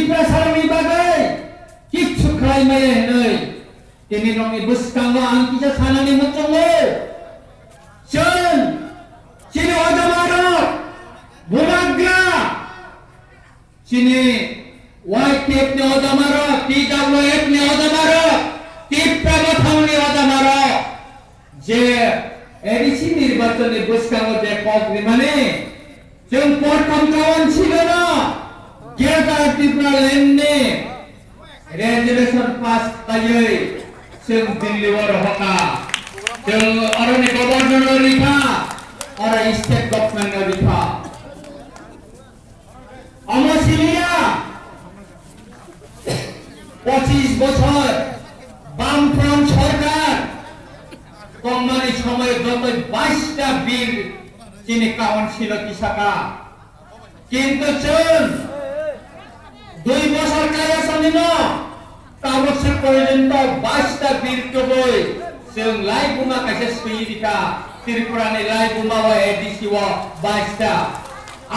Sarami bagai kicu krai maya nei kini rongi buskangwa angkisa sanani mucungu chen sini odamara bunagra sini YTF ni odamara TWF ni odamara TPRM ni odamara je edisi nirbachone buskangwa je kogri mane chen portam kawan chilo na Kita tribunal ini resolution pass kayai sing deliver hoka sing orang ni governor rika orang state government rika Amasilia 25 বছর বামফ্রন্ট সরকার company সময় যত 22টা বিল চিনি council কিসাকা কিন্তু চল 2 বছর কায়া সামিনো তাবসে পর্যন্ত 22টা বিল কবই जों লাই বুমা কাছে সুইদিকা ত্রিপুরানি লাই বুমা ও এডিসি ও 22টা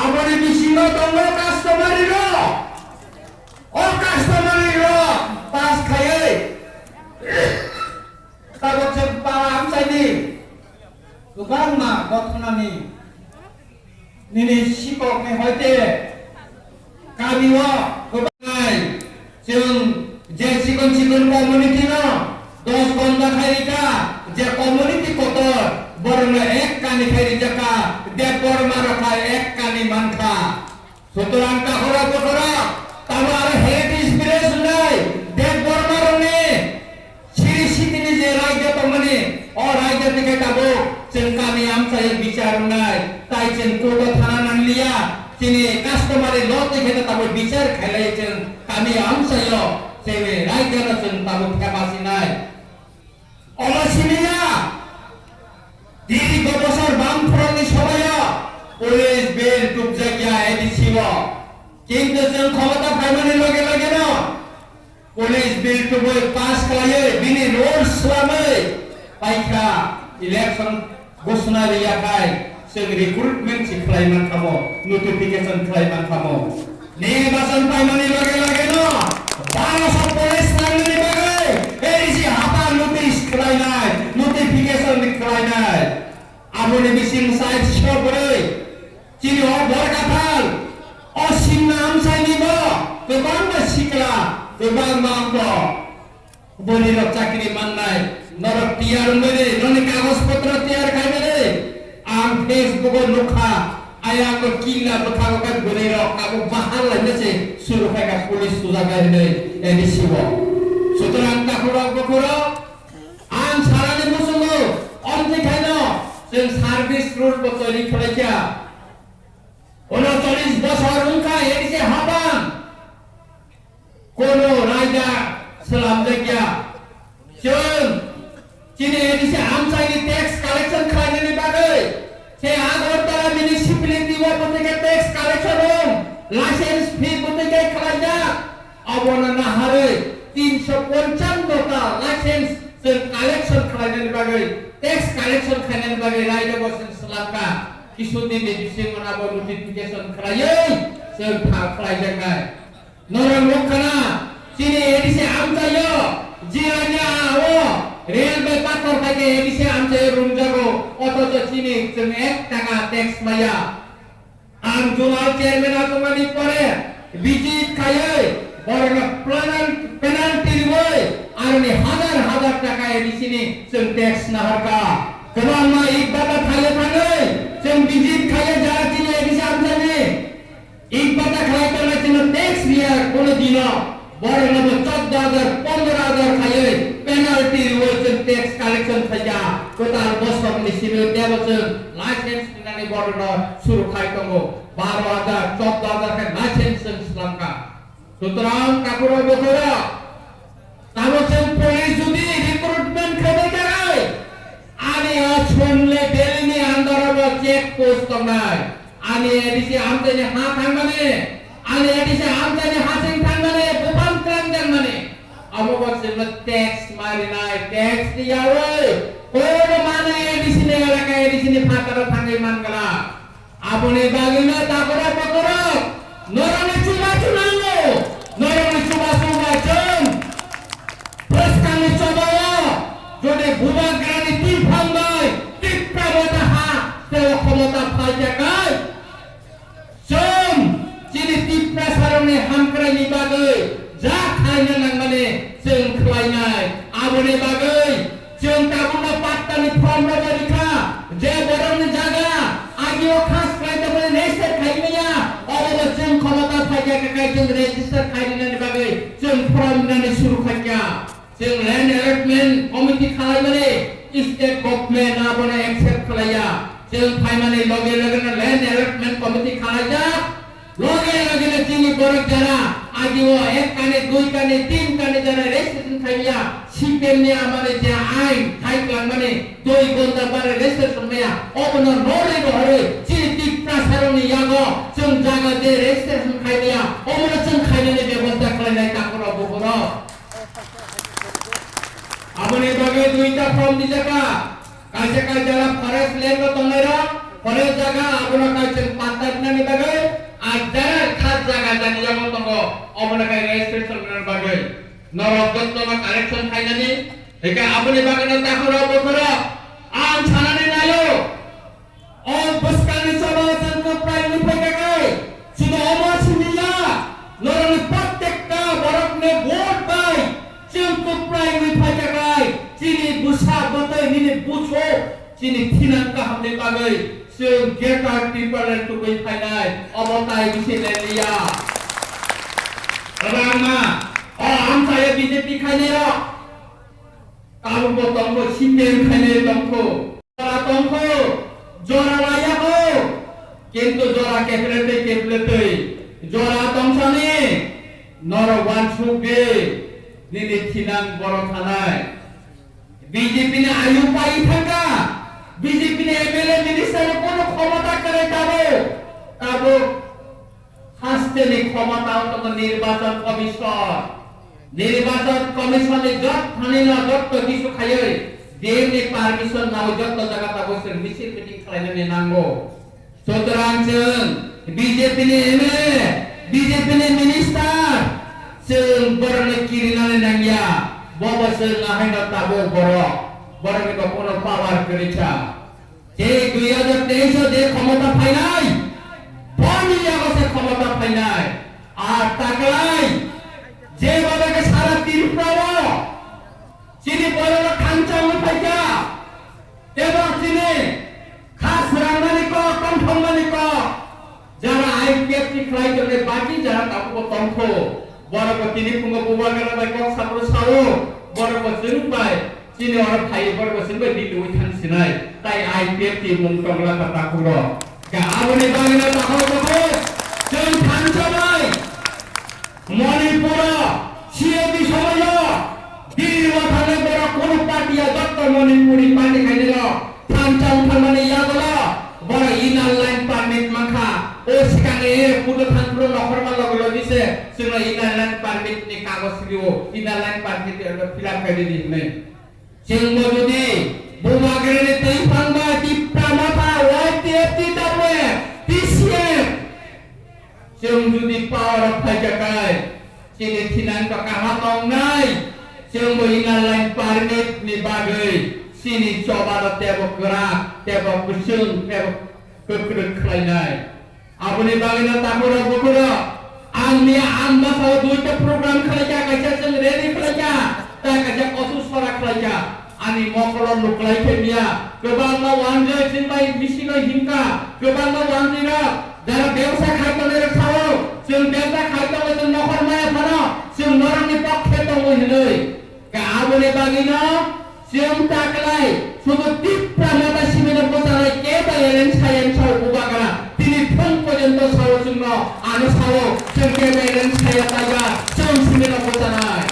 আমরে বিশিনো তোমরা কাস্টমারি র ও কাস্টমারি র পাস খায়ে তাবসে পারা আমসাইনি গোবাং মা গথনানি নিনি শিকক নে হইতে কাবিও গোবাই जों जे सिकन कम्युनिटी न 10 बंदा खाइका जे कम्युनिटी कोतर बरना एक कानी खाइ जका दे बरमा रखा एक कानी मानखा सुतरां का हरा बकरा तमार हेड स्पिरिट नै दे बरमा रने सिरि सितिनि जे राज्य तमने और राज्य থেকে তাবো जों कामी आमसा বিচার নাই তাই जों कोट थाना नानलिया তিনি কাস্টমারে লতে খেতে তাবো বিচার খেলাইছেন কামি আমসায় সেবে রাইগানাছেন তাবো ক্যাপাসি নাই অমাসিনিয়া দীর্ঘ বছর বামফ্রন্টনি সবাই পুলিশ বিল টুক জায়গা এডিছিল কিন্তু जों ক্ষমতা পাইমানি লগে লগে না পুলিশ বিল টুক পাস খালায়ে বিনি রুলস খালামে পাইকা ইলেকশন ঘোষণা রিয়াখায় जों रिक्रुटमेंट सिखलायमान खामो नोटिफिकेशन खालायमान खामो निर्वाचन पाइमानि लगे लगे न 1200 पुलिस नांगनि बागै एरिसि हापा नोटिस खालायनाय नोटिफिकेशन खालायनाय आबोनि मिसिं साइड सबरै चिनि ह बरकाथाल असिम नाम साइनिबो गोबां सिखला गोबां मांको बनिर चाकरि माननाय नरक तियार मेरे ननि कागज पत्र तैयार खाइमेरे आं फेसबुक नुखा आया को किला बखा का गुनेरो काबो बाहर लाइनसे सुरु खायगा पुलिस सुजागा नै एडिसिबो सुतरां काखुरा बखुरा आं सारानि मुसुमो अन्ति खायनो जों सार्भिस रुल बतरि खलाइया 39 বছর उनका एडिसि हाबां कोनो राजा सलाम जायगा जों चिनि एडिसि आमसाइनि टैक्स कलेक्शन खायनायनि बागै से आगरतला म्युनिसिपालिटी व पतिके टैक्स कलेक्शन लाइसेंस फी पतिके खालाया अबना नाहारे 355 टा लाइसेंस जों कलेक्शन खालायनायनि बागै टैक्स कलेक्शन खालायनायनि बागै रायजो बसन सलाका किसुदिन बिसिं मनाबो नोटिफिकेशन खालायै जों खालायजागाय नरम लखना चिनि एडिसि आमसायो जिराnya o रेलवे पाथर থেকে এডিসি আমছে রুম যাবো অথচ চিনি जों 1 টাকা ট্যাক্স মাইয়া আম জুমাল চেয়ারম্যান আতমানি পরে বিজিত খায়ে বড় পেনাল্টি দিবই আর নি হাজার হাজার টাকা এডিসি নি जों ট্যাক্স না হারকা গোবাং মা ইকবাটা খাইলে থাকে जों বিজিত খায়ে যা চিনি এডিসি আমছে নি ইকবাটা খাইতে না চিনি ট্যাক্স নিয়া কোন দিন বড় নব 14000 15000 খায়ে पेनाल्टी रुल्स टैक्स कलेक्शन खाया टोटल बसक नि सिमिल देबोजों लाइसेंस दिनानै बर्डर सुरु खायतंगो 12000 14000 का लाइसेंस इस्लामका सुतरां कापुरा बखरा ताबोजों पुलिस जुदि रिक्रुटमेंट खाबे गाय आनि असुनले देलिनि आन्दाराव चेक पोस्ट तंनाय आनि एडिसि आमतेनि हा थांगाने आनि एडिसि आमतेनि हासिं थांगाने बुबां त्रांगाने अबोगसे टैक्स मारिनाय टैक्स दियावै कोन माने एडिसिने एलाका एडिसिने फातार थांगै मानगला आबोनि बागिना ताकरा पकरा नरने चुमा चुनांगो माने हामख्रायनि बागै जा खालायनो नांमाने जों खालायनाय आबोनि बागै जों गाबोनो पात्तानि फर्म रबारिखा जे बरंनि जागा आगियाव खास खालायदोंमोन रेजिस्टार खालायनाया अबो जों क्षमता फायगा काकाय जों रेजिस्टार खालायनायनि बागै जों फर्म होनानै सुरु खालाया जों लैंड अलॉटमेंट कमिटि खालायमाने स्टेट गवर्नमेंट आबोनो एक्सेप्ट खालाया जों फायमाने लगे लगेनो लैंड अलॉटमेंट कमिटि खालाया लगे लगेनो जोंनि बरं जारा आगियाव 1 काने 2 काने 3 काने जारा रेजिस्ट्रेशन खालाया सिपेमनि आमाने जे आइन खायलांमाने 2 घन्टा बारे रेजिस्ट्रेशन खालाया अबनो नरे हरे चिति प्रसारनि यागो जों जागा जे रेजिस्ट्रेशन खालाया अबनो जों खायनायनि बेबस्था खालायनाय ताकरा बगरा आबोनि बागै दुईटा फर्म दिजाका कायसेका जारा फरेस्ट लैंड रो तंगायरा फरेस्ट जागा आबोनो कायसे पात्तानि बागै आजारा खास जागा जानि जामो तंगो अबनो काय रेजिस्ट्रेशन खालायनाय बागै नरगतनो कालेक्शन खायनानि एका आबोनि बागैनो ताकरा बगरा आं सानानै नायो अ बसकानि सभा जोंखौ प्राइमनि फैगाय सुनो अमासिनिया नरनि प्रत्येकटा बरकने भोट बाय जोंखौ प्राइमनि फैगाय चिनि बुसा बतै निनि बुछो चिनि थिनांका हमने बागै जों गेटार पिपल टु बै फाइनाय अबताय बिसेलेलिया रामा आम साया बीजेपी खायनाया काबो तंखौ सिपेम खायनाय तंखौ जरा लायाखौ किन्तु जरा केप्लेटै जरा तंसानि नर वानसुगे निनि थिनां बर थानाय बीजेपी ने आयु पाई थाका बीजेपी ने एमएलए मिनिस्टार कोनो क्षमता करे ताबो हास्तेनि क्षमता तो निर्वाचन कमिशन जत थानिना जत किसु खायै देवनि पारमिशन नाव जत जागा ताबो जों मिसिल मिटिं खालायनानै नांगौ सुतरां जों बीजेपी नि एमएलए बीजेपी नि मिनिस्टार जों बरनो किरिनानै नांगिया बबो जों आहायनो ताबो बरनि कोनो पावार करिसा जे 2023 जे क्षमता फायनाय बनि यागसे क्षमता फायनाय আর তাকলাই যে বাবাকে সারা ত্রিপুরা চিনি বড় খানচাও ফাইকা এবং চিনি খাস রাঙ্গানি ক কমফঙ্গানি ক যারা আইপিএফটি ফ্লাই করে বাকি যারা তাকো তংখ বড় তিনি ফুঙ্গ বুবাগরা বাই কক সাবর সাও বড় জুন বাই চিনি আর ফাই বড় সিনবাই দিলু থান সিনাই তাই আইপিএফটি মুং টংলা তাকুর কা আবনি বাগনা তাকো বকো जों थानसाबाय मणिपुर सिएबि समय दिल्लीआव थानाय बर कोन पार्टिया जत्त मणिपुरी पार्टी खायदिल थानसाव थारमाने यागल बर इनार लाइन पारमिट माखा ओ सिगांगे पुदो थानफ्रो नखरमा लगल दिसे जोंना इनार लाइन पारमिट नि कागज दियो इनार लाइन पारमिट फिलआप खायदि नै जोंबो जुदि बुमागरेनि तैफांबा दिप्रामाथा वाइटिएफटि दाबे पिसिएफ जों जुदि पावर अफ फाइजाकाय चिनि थिनां काहा तंनाय जों इनार लाइन पारमिट नि बागै चिनि चबार तेब गरा तेब गुसुं तेब गोख्रों खालायनाय आबोनि बागैनो ताकरा बखरा आंनि आमबासाव दुइटा प्रग्राम खालायजा कायसा जों रेडि खालायजा ता कायसा कसु सरा खालायजा आंनि मकल लुक्लायफैनिया गोबां वानजै जिनबाय मिसिनो हिंका गोबां वानजिरा যারা ব্যবসা খাইতনের খাও जों ব্যবসা খাইতনে जों नखर माया थानो जों नरनि पक्षे दङ हिनै गाबोने बागिनो जों ताकलाय শুধু তীব্রমাতা সিমেনে বোঝানাय কে বাইরেন সায়েন সাও বুবাগরা তিনি ফোন পর্যন্ত সাও জন্য আনো সাও जों কে বাইরেন সায়া তাগা जों সিমেনে বোঝানাय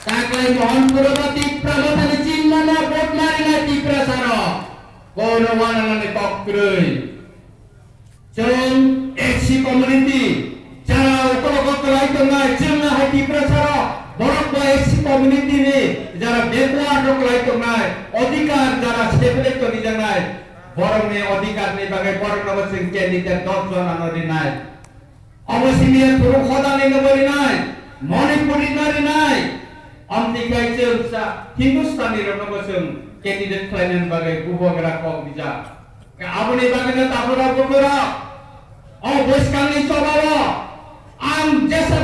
তাকলাই মোহনপুর তীব্রমাতাनि চিন্নানা বদমারিনা তীব্র সার কোন ওয়ানানানি পক্রই जों एससी कम्युनिटी जरा उपलब्ध लाइतोंनाय जोंना हाइति प्रसार बरक एससी कम्युनिटी नि जरा बेकवार्ड लाइतोंनाय अधिकार जरा सेपरेट करि जानाय बरकनि अधिकार नि बागै बरकनाव जों कैंडिडेट 10 जन आनरिनाय अवसिनिया थुरु खदानि नबरिनाय मणिपुरी नरिनाय अमतिकाय जों हिंदुस्तानी रनबो जों कैंडिडेट खालायनायनि बागै गुबगरा कम बिजा आबोनि बागैनो ताबरा बखरा बसकांनि सभाव आं जेसां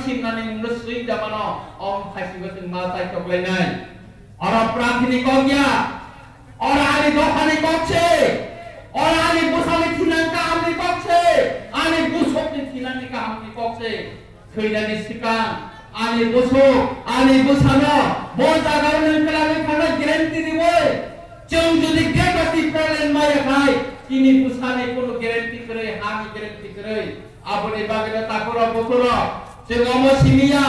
simnani nusui jamano om khasiba sing ma sai toklainai ora prathini kogya ora ali dokhani kokche ora ali busani thinan ka amni kokche ali busopni thinan ka amni kokche khainani sikang ali busok ali busano boja garone kelame khana guarantee diboi जों जुदि गेगति प्रलेन माया खाय किनि पुसाने कोनो ग्यारेंटी करे हामी ग्यारेंटी करे आपने बागेला ताकोर बकुर जों अमसिमिया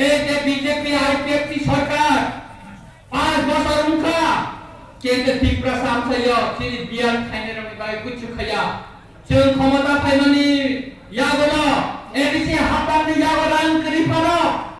एक बीजेपी आईपीएफ की सरकार 5 বছর उनका केन्द्र तीव्र सामसाय चिनि बियान खाइने रनि बाय कुछु खया जों क्षमता फाइनानि